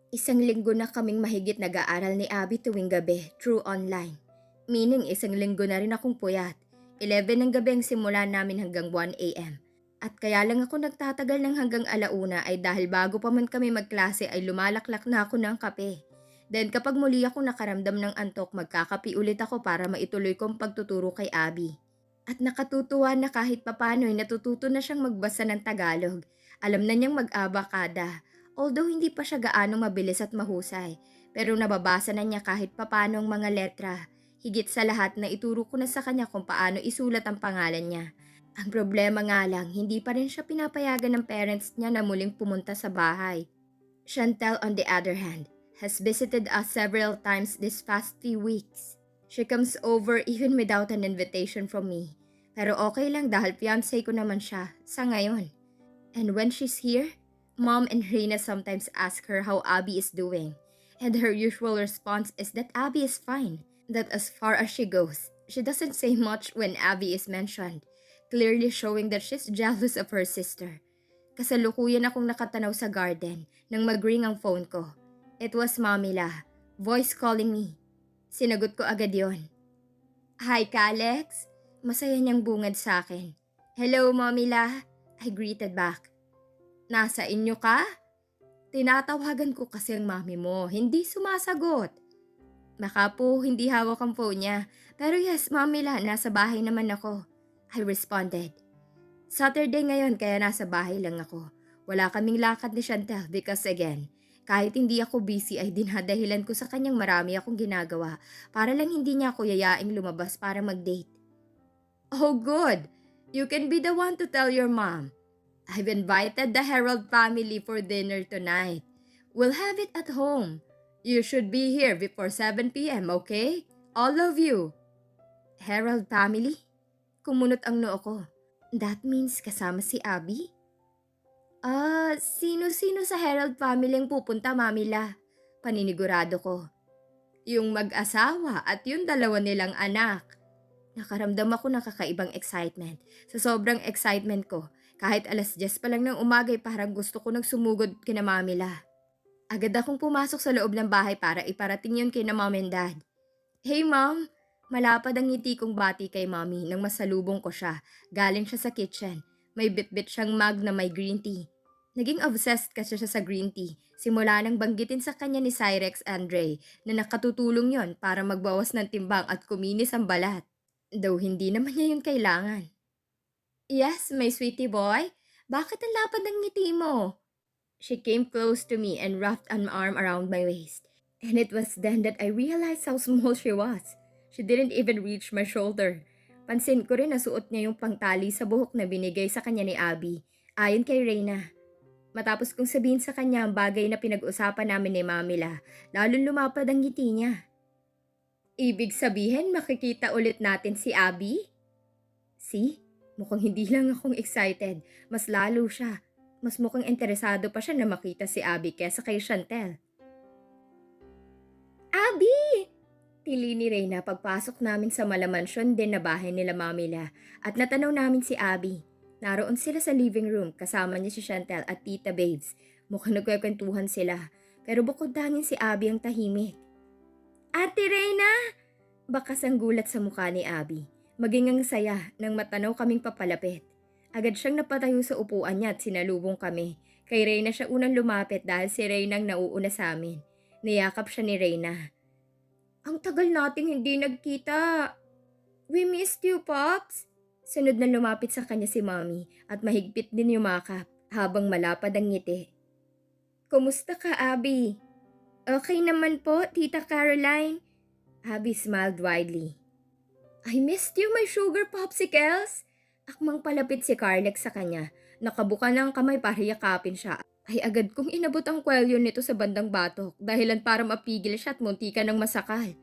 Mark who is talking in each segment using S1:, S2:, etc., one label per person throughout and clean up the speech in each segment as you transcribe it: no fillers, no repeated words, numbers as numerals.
S1: Isang linggo na kaming mahigit nag-aaral ni Abby tuwing gabi through online. Meaning isang linggo na rin akong puyat. 11 ng gabi ang simula namin hanggang 1 a.m. At kaya lang ako nagtatagal ng hanggang alauna ay dahil bago pa man kami magklase ay lumalaklak na ako ng kape. Then kapag muli ako nakaramdam ng antok, magkakapi ulit ako para maituloy kong pagtuturo kay Abby. At nakatutuwa na kahit papano ay natututo na siyang magbasa ng Tagalog. Alam na niyang mag-abakada. Although hindi pa siya gaano mabilis at mahusay, pero nababasa na niya kahit papano ang mga letra. Higit sa lahat na ituro ko na sa kanya kung paano isulat ang pangalan niya. Ang problema nga lang, hindi pa rin siya pinapayagan ng parents niya na muling pumunta sa bahay. Chantel, on the other hand, has visited us several times this past few weeks. She comes over even without an invitation from me. Pero okay lang dahil fiancé ko naman siya sa ngayon. And when she's here, Mom and Reina sometimes ask her how Abby is doing. And her usual response is that Abby is fine. That as far as she goes, she doesn't say much when Abby is mentioned, clearly showing that she's jealous of her sister. Kasalukuyan akong nakatanaw sa garden nang mag-ring ang phone ko. It was Mommy La, voice calling me. Sinagot ko agad yon. Hi, Kalex. Masaya niyang bungad sa akin. Hello, Mommy La. I greeted back. Nasa inyo ka? Tinatawagan ko kasi ang mami mo, hindi sumasagot. Baka po hindi hawak ang phone niya, pero yes, Mommy La, nasa bahay naman ako. I responded. Saturday ngayon kaya nasa bahay lang ako. Wala kaming lakad ni Chantel because again, kahit hindi ako busy ay dinadahilan ko sa kanyang marami akong ginagawa para lang hindi niya ako yayaing lumabas para mag-date. Oh good! You can be the one to tell your mom. I've invited the Herald family for dinner tonight. We'll have it at home. You should be here before 7 p.m., okay? All of you. Herald family? Kumunot ang noo ko. That means kasama si Abby? Sino-sino sa Herald family ang pupunta, Mamila? Paninigurado ko. Yung mag-asawa at yung dalawa nilang anak. Nakaramdam ako ng kakaibang excitement. Sa sobrang excitement ko, kahit 10:00 pa lang ng umaga ay parang gusto ko nang sumugod kina Mamila. Agad akong pumasok sa loob ng bahay para iparating yun kina Mom and Dad. Hey Mom! Malapad ang ngiti kong bati kay Mommy nang masalubong ko siya. Galing siya sa kitchen. May bitbit siyang mug na may green tea. Naging obsessed kasi siya sa green tea. Simula nang banggitin sa kanya ni Cyrex Andre na nakatutulong yon para magbawas ng timbang at kuminis ang balat. Though hindi naman niya yun kailangan. Yes, my sweetie boy. Bakit ang lapad ng ngiti mo? She came close to me and wrapped an arm around my waist. And it was then that I realized how small she was. She didn't even reach my shoulder. Pansin ko rin na suot niya yung pangtali sa buhok na binigay sa kanya ni Abby, ayon kay Reyna. Matapos kong sabihin sa kanya ang bagay na pinag-usapan namin ni Mamila, lalong lumapad ang ngiti niya. Ibig sabihin makikita ulit natin si Abby? See? Mukhang hindi lang akong excited. Mas lalo siya. Mas mukhang interesado pa siya na makita si Abby kesa kay Chantel. Abby! Tili ni Reyna pagpasok namin sa malamansyon din na bahay nila Mamila at natanaw namin si Abby. Naroon sila sa living room kasama niya si Chantel at Tita Babes. Mukhang nagkwentuhan sila pero bukod tanging si Abby ang tahimik. Ate Reyna! Bakas ang gulat sa mukha ni Abby. Maging ang saya nang matanaw kaming papalapit. Agad siyang napatayo sa upuan niya at sinalubong kami. Kay Reyna siya unang lumapit dahil si Reyna ang nauuna sa amin. Niyakap siya ni Reyna. Ang tagal nating hindi nagkita. We missed you, Pops. Sunod na lumapit sa kanya si Mommy at mahigpit din yumakap habang malapad ang ngiti. Kumusta ka, Abby? Okay naman po, Tita Caroline. Abby smiled widely. I missed you, my sugar popsicles. Akmang palapit si Carlex sa kanya. Nakabuka ng kamay para yakapin siya. Ay agad kong inabot ang kwelyo nito sa bandang batok dahilan para mapigil siya at muntika ng masakal.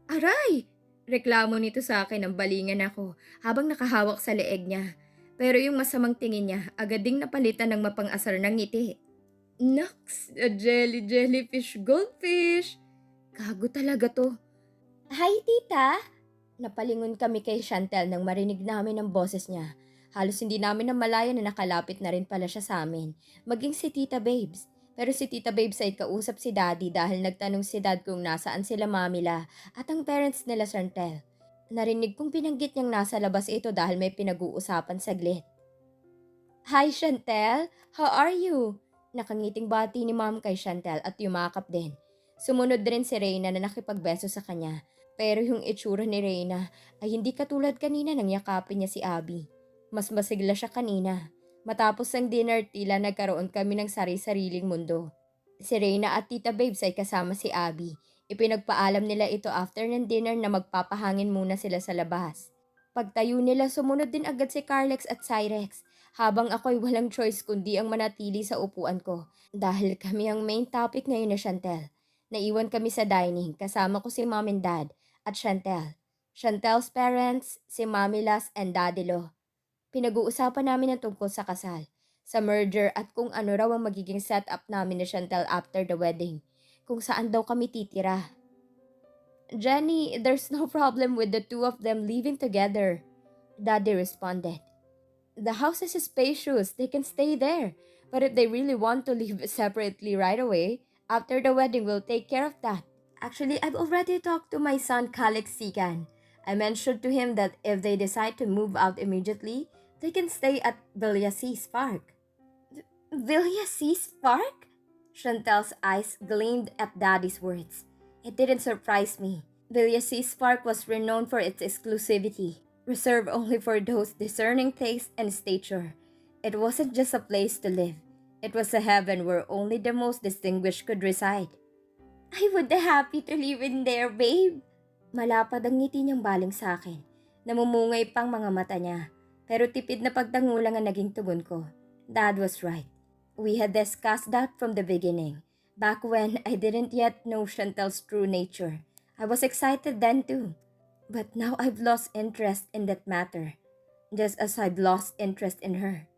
S1: Aray! Reklamo nito sa akin nang balingan ako habang nakahawak sa leeg niya. Pero yung masamang tingin niya agad ding napalitan ng mapang-asar ng ngiti. Naks, a jellyfish goldfish. Gago talaga to. Hi, tita! Napalingon kami kay Chantel nang marinig namin ang boses niya. Halos hindi namin namalayan na nakalapit na rin pala siya sa amin, maging si Tita Babes. Pero si Tita Babes ay kausap si Daddy dahil nagtanong si Dad kung nasaan sila Mamila at ang parents nila Chantel. Narinig kong binanggit niyang nasa labas ito dahil may pinag-uusapan saglit. Hi Chantel, how are you? Nakangiting bati ni Mom kay Chantel at yumakap din. Sumunod din si Reyna na nakipagbeso sa kanya. Pero yung itsura ni Reyna ay hindi katulad kanina nang yakapin niya si Abby. Mas masigla siya kanina. Matapos ang dinner, tila nagkaroon kami ng sari-sariling mundo. Si Reyna at Tita Babes ay kasama si Abby. Ipinagpaalam nila ito after ng dinner na magpapahangin muna sila sa labas. Pagtayo nila, sumunod din agad si Carlex at Cyrex, habang ako'y walang choice kundi ang manatili sa upuan ko. Dahil kami ang main topic ngayon na Chantel. Naiwan kami sa dining, kasama ko si Mom and Dad at Chantel. Chantel's parents, si Mamilas and Daddy Lo. Pinag-uusapan namin ang tungkol sa kasal, sa merger at kung ano raw ang magiging setup namin ni Chantel after the wedding, kung saan daw kami titira. Jenny, there's no problem with the two of them living together, Daddy responded. The house is spacious, they can stay there. But if they really want to live separately right away, after the wedding we'll take care of that. Actually, I've already talked to my son Calix Sigan. I mentioned to him that if they decide to move out immediately, they can stay at Villasís Park. Villasís Park? Chantel's eyes gleamed at Daddy's words. It didn't surprise me. Villasís Park was renowned for its exclusivity, reserved only for those discerning taste and stature. It wasn't just a place to live. It was a heaven where only the most distinguished could reside. I would be happy to live in there, babe. Malapad ang ngiti niyang baling sa akin. Namumungay pang mga mata niya. Pero tipid na pagtangulang ang naging tugon ko. Dad was right. We had discussed that from the beginning. Back when I didn't yet know Chantel's true nature. I was excited then too. But now I've lost interest in that matter. Just as I've lost interest in her.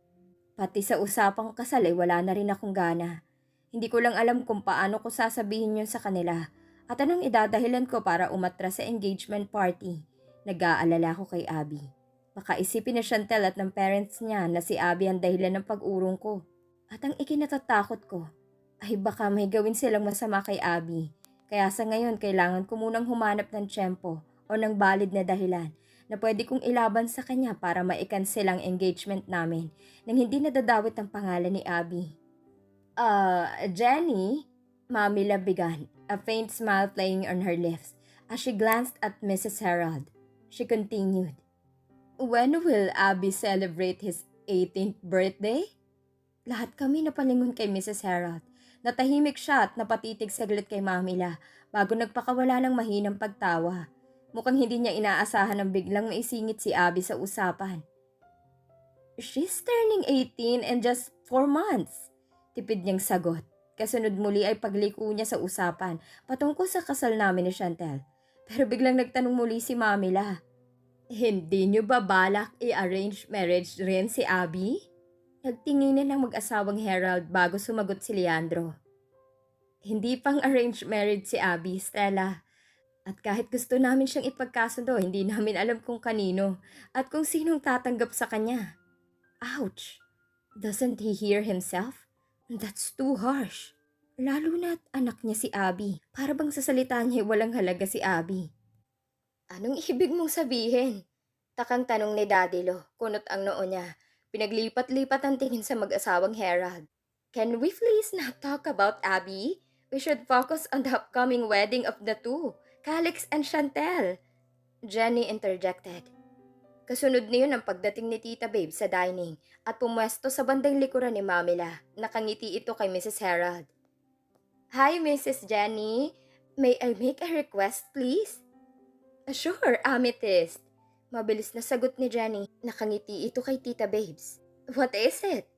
S1: Pati sa usapang kasal ay wala na rin akong gana. Hindi ko lang alam kung paano ko sasabihin yun sa kanila at anong idadahilan ko para umatras sa engagement party. Nag-aalala ko kay Abby. Baka isipin ni Chantel at ng parents niya na si Abby ang dahilan ng pag-urong ko. At ang ikinatatakot ko ay baka may gawin silang masama kay Abby. Kaya sa ngayon kailangan ko munang humanap ng tiyempo o ng valid na dahilan na pwede kong ilaban sa kanya para ma-cancel ang engagement namin nang hindi nadadawit ang pangalan ni Abby. Jenny? Mamila began, a faint smile playing on her lips as she glanced at Mrs. Harold. She continued, When will Abby celebrate his 18th birthday? Lahat kami napalingon kay Mrs. Harold. Natahimik siya at napatitig saglit kay Mamila bago nagpakawala ng mahinang pagtawa. Mukhang hindi niya inaasahan ng biglang maisingit si Abby sa usapan. She's turning 18 in just 4 months. Tipid niyang sagot. Kasunod muli ay pagliko niya sa usapan patungkol sa kasal namin ni Chantel. Pero biglang nagtanong muli si Mamila. Hindi niyo ba balak i-arrange marriage rin si Abby? Nagtinginan ng mag-asawang Harold bago sumagot si Leandro. Hindi pang arranged marriage si Abby, Stella. At kahit gusto namin siyang ipagkasundo, hindi namin alam kung kanino at kung sinong tatanggap sa kanya. Ouch! Doesn't he hear himself? That's too harsh. Lalo na't anak niya si Abby. Para bang sa salita niya walang halaga si Abby. Anong ibig mong sabihin? Takang tanong ni Daddy Lo, kunot ang noo niya. Pinaglipat-lipat ang tingin sa mag-asawang Harold. Can we please not talk about Abby? We should focus on the upcoming wedding of the two, Calix and Chantel. Jenny interjected. Kasunod niyon ang pagdating ni Tita Babe sa dining at pumwesto sa bandang likuran ni Mamila. Nakangiti ito kay Mrs. Harold. Hi, Mrs. Jenny. May I make a request, please? Sure, Amethyst. Mabilis na sagot ni Jenny. Nakangiti ito kay Tita Babes. What is it?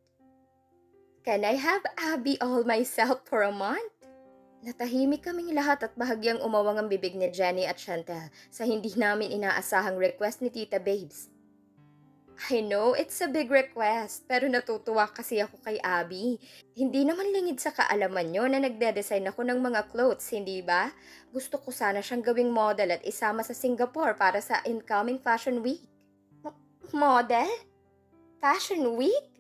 S1: Can I have Abby all myself for a month? Natahimik kaming lahat at bahagyang umawang ang bibig ni Jenny at Chantel sa hindi namin inaasahang request ni Tita Babes. I know it's a big request pero natutuwa kasi ako kay Abby. Hindi naman lingid sa kaalaman nyo na nagde-design ako ng mga clothes, hindi ba? Gusto ko sana siyang gawing model at isama sa Singapore para sa incoming Fashion Week. Model? Fashion Week?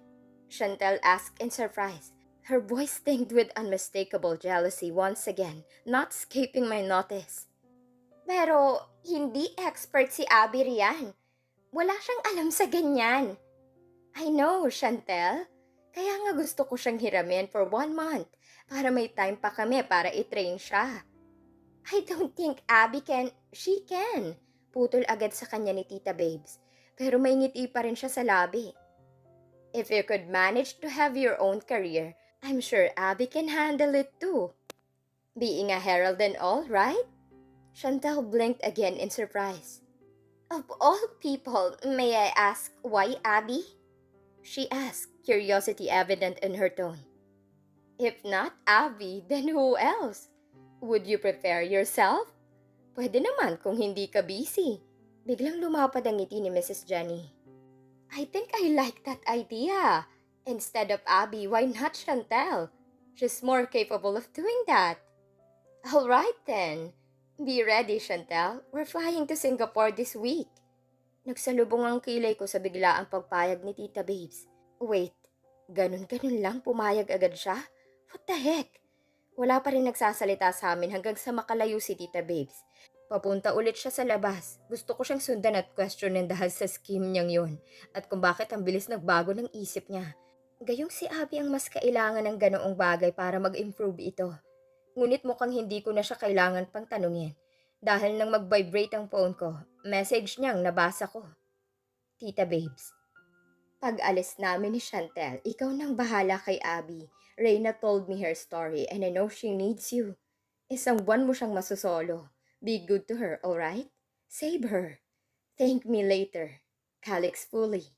S1: Chantel asked in surprise. Her voice tinged with unmistakable jealousy once again, not escaping my notice. Pero hindi expert si Abby riyan. Wala siyang alam sa ganyan. I know, Chantel. Kaya nga gusto ko siyang hiramin for 1 month para may time pa kami para i-train siya. I don't think Abby can. She can. Putol agad sa kanya ni Tita Babes. Pero may ngiti pa rin siya sa labi. If you could manage to have your own career, I'm sure Abby can handle it too. Being a herald and all, right? Chantal blinked again in surprise. Of all people, may I ask why Abby? She asked, curiosity evident in her tone. If not Abby, then who else? Would you prefer yourself? Pwede naman kung hindi ka busy. Biglang lumapad ang ngiti ni Mrs. Jenny. I think I like that idea. Instead of Abby, why not Chantel? She's more capable of doing that. All right then. Be ready, Chantel. We're flying to Singapore this week. Nagsalubong ang kilay ko sa biglaang pagpayag ni Tita Babes. Wait, ganun-ganun lang pumayag agad siya? What the heck? Wala pa rin nagsasalita sa amin hanggang sa makalayo si Tita Babes. Papunta ulit siya sa labas. Gusto ko siyang sundan at questionin dahil sa scheme niyang yun at kung bakit ang bilis nagbago ng isip niya. Gayong si Abby ang mas kailangan ng ganoong bagay para mag-improve ito. Ngunit mukhang hindi ko na siya kailangan pang tanungin. Dahil nang mag-vibrate ang phone ko, message niyang nabasa ko. Tita Babes. Pag-alis namin ni Chantel, ikaw nang bahala kay Abby. Reyna told me her story and I know she needs you. Isang buwan mo siyang masusolo. Be good to her, alright? Save her. Thank me later. Calix Fully.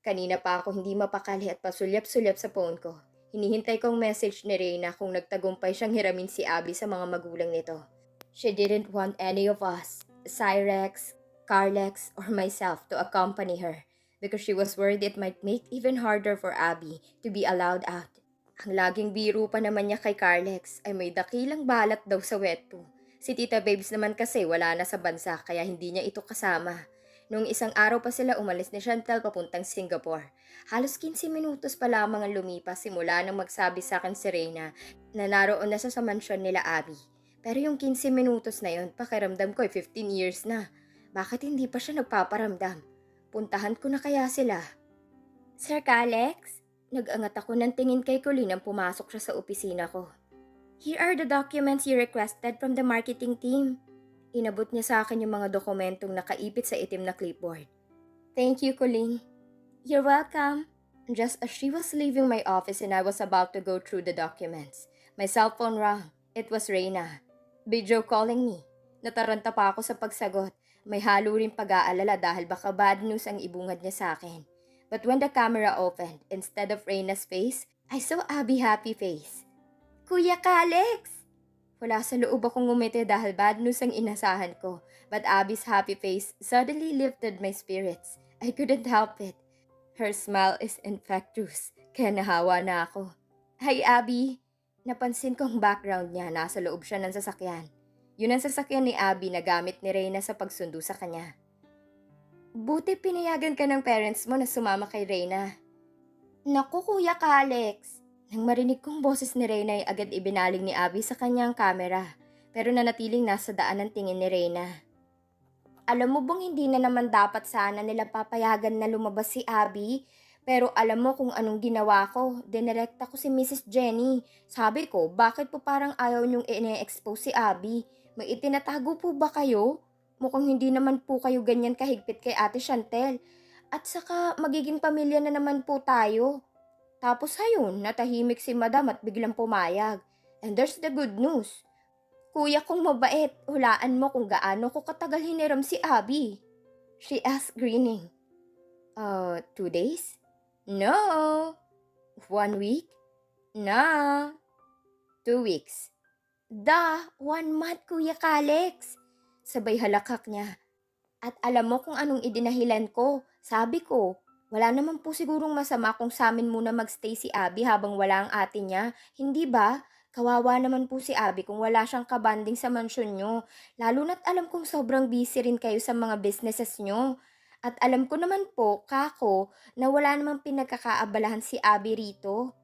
S1: Kanina pa ako hindi mapakali at pasulyap-sulyap sa phone ko. Hinihintay kong message ni Reyna kung nagtagumpay siyang hiramin si Abby sa mga magulang nito. She didn't want any of us, Cyrex, Carlex, or myself to accompany her because she was worried it might make even harder for Abby to be allowed out. Ang laging biro pa naman niya kay Carlex ay may dakilang balat daw sa wet poo. Si Tita Babes naman kasi wala na sa bansa kaya hindi niya ito kasama. Noong isang araw pa sila umalis ni Chantal papuntang Singapore. Halos 15 minutos pa lamang ang lumipas simula nang magsabi sa akin si Reyna na naroon na sa mansyon nila Abby. Pero yung 15 minutos na yon, pakiramdam ko ay 15 years na. Bakit hindi pa siya nagpaparamdam? Puntahan ko na kaya sila. Sir Calix? Nag-angat ako ng tingin kay Colleen nang pumasok siya sa opisina ko. Here are the documents you requested from the marketing team. Inabot niya sa akin yung mga dokumentong nakaipit sa itim na clipboard. Thank you, Colleen. You're welcome. Just as she was leaving my office and I was about to go through the documents, my cell phone rang. It was Reyna. Video calling me. Nataranta pa ako sa pagsagot. May halo rin pag-aalala dahil baka bad news ang ibungad niya sa akin. But when the camera opened, instead of Reyna's face, I saw Abby's happy face. Kuya Calix! Wala sa loob akong ngumiti dahil bad news ang inasahan ko. But Abby's happy face suddenly lifted my spirits. I couldn't help it. Her smile is infectious, kaya nahawa na ako. Hi Abby! Napansin ko ang background niya, nasa loob siya ng sasakyan. Yun ang sasakyan ni Abby na gamit ni Reyna sa pagsundo sa kanya. Buti pinayagan ka ng parents mo na sumama kay Reyna. Naku Kuya Calix! Nang marinig kong boses ni Reyna ay agad ibinaling ni Abby sa kanyang kamera, pero nanatiling nasa daan ang tingin ni Reyna. Alam mo bang hindi na naman dapat sana nila papayagan na lumabas si Abby? Pero alam mo kung anong ginawa ko, dinirekta ko si Mrs. Jenny. Sabi ko, bakit po parang ayaw niyong ine-expose si Abby? May itinatago po ba kayo? Mukhang hindi naman po kayo ganyan kahigpit kay Ate Chantel. At saka magiging pamilya na naman po tayo. Tapos hayun, natahimik si Madam at biglang pumayag. And there's the good news. Kuya kong mabait, hulaan mo kung gaano ko katagal hiniram si Abby. She asked grinning. 2 days? No. 1 week? No. 2 weeks. 1 month Kuya Calix. Sabay halakak niya. At alam mo kung anong idinahilan ko. Sabi ko, wala naman po sigurong masama kung sa amin muna magstay si Abby habang wala ang ate niya. Hindi ba? Kawawa naman po si Abby kung wala siyang kabanding sa mansyon nyo. Lalo na't alam kong sobrang busy rin kayo sa mga businesses nyo. At alam ko naman po, kako, na wala namang pinagkakaabalahan si Abby rito.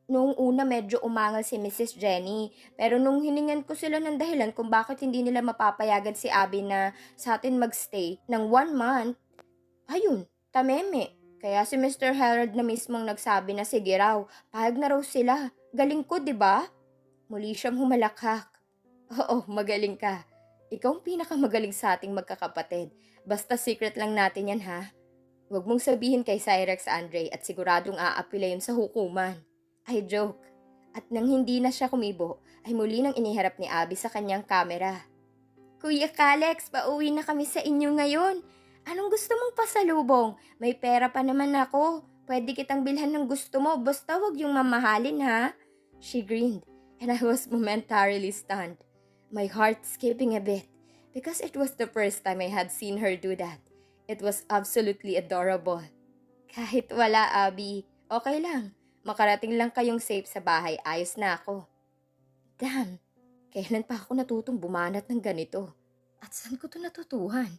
S1: Noong una medyo umangal si Mrs. Jenny, pero nung hiningan ko sila ng dahilan kung bakit hindi nila mapapayagan si Abby na sa atin magstay ng 1 month, ayun, tameme. Kaya si Mr. Harold na mismong nagsabi na sige raw, pahag na raw sila. Galing ko, di ba? Muli siyang humalakhak. Oo, magaling ka. Ikaw ang pinakamagaling sa ating magkakapatid. Basta secret lang natin yan ha. Huwag mong sabihin kay Cyrex Andre at siguradong aapila yun sa hukuman. Ay joke. At nang hindi na siya kumibo, ay muli nang iniharap ni Abby sa kanyang kamera. Kuya Kalex, pauwi na kami sa inyo ngayon. Anong gusto mong pasalubong? May pera pa naman ako. Pwede kitang bilhan ng gusto mo, basta wag yung mamahalin ha. She grinned, and I was momentarily stunned. My heart skipping a bit, because it was the first time I had seen her do that. It was absolutely adorable. Kahit wala, Abby, okay lang. Makarating lang kayong safe sa bahay, ayos na ako. Damn, kailan pa ako natutong bumanat ng ganito? At saan ko to natutuhan?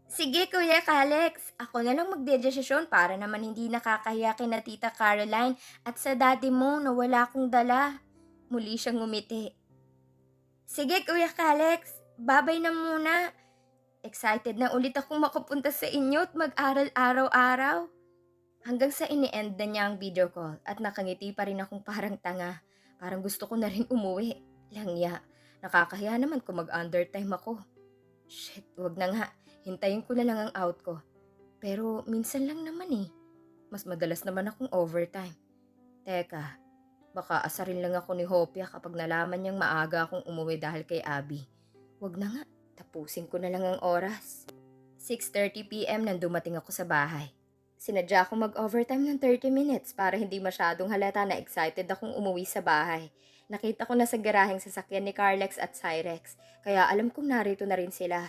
S1: Sige, Kuya Kalex. Ako na lang magdedesisyon para naman hindi nakakahiya kina Tita Caroline at sa daddy mo na wala akong dala. Muli siyang ngumiti. Sige, Kuya Kalex. Babay na muna. Excited na ulit akong makapunta sa inyo at mag-aral araw-araw. Hanggang sa ini-end na niya ang video call at nakangiti pa rin akong parang tanga. Parang gusto ko na rin umuwi. Langya, nakakahiya naman kung mag-undertime ako. Shit, wag na nga. Hintayin ko na lang ang out ko. Pero minsan lang naman eh. Mas madalas naman akong overtime. Teka, baka asarin lang ako ni Hopia kapag nalaman niyang maaga akong umuwi dahil kay Abby. Wag na nga, tapusin ko na lang ang oras. 6:30 p.m. nang dumating ako sa bahay. Sinadya akong mag-overtime ng 30 minutes para hindi masyadong halata na excited akong umuwi sa bahay. Nakita ko na sa garaheng sasakyan ni Carlex at Cyrex, kaya alam kong narito na rin sila.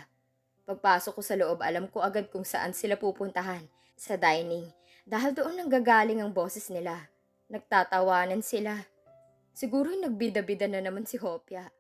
S1: Pagpasok ko sa loob, alam ko agad kung saan sila pupuntahan. Sa dining. Dahil doon nanggagaling ang boses nila. Nagtatawanan sila. Siguro nagbida-bida na naman si Hopia.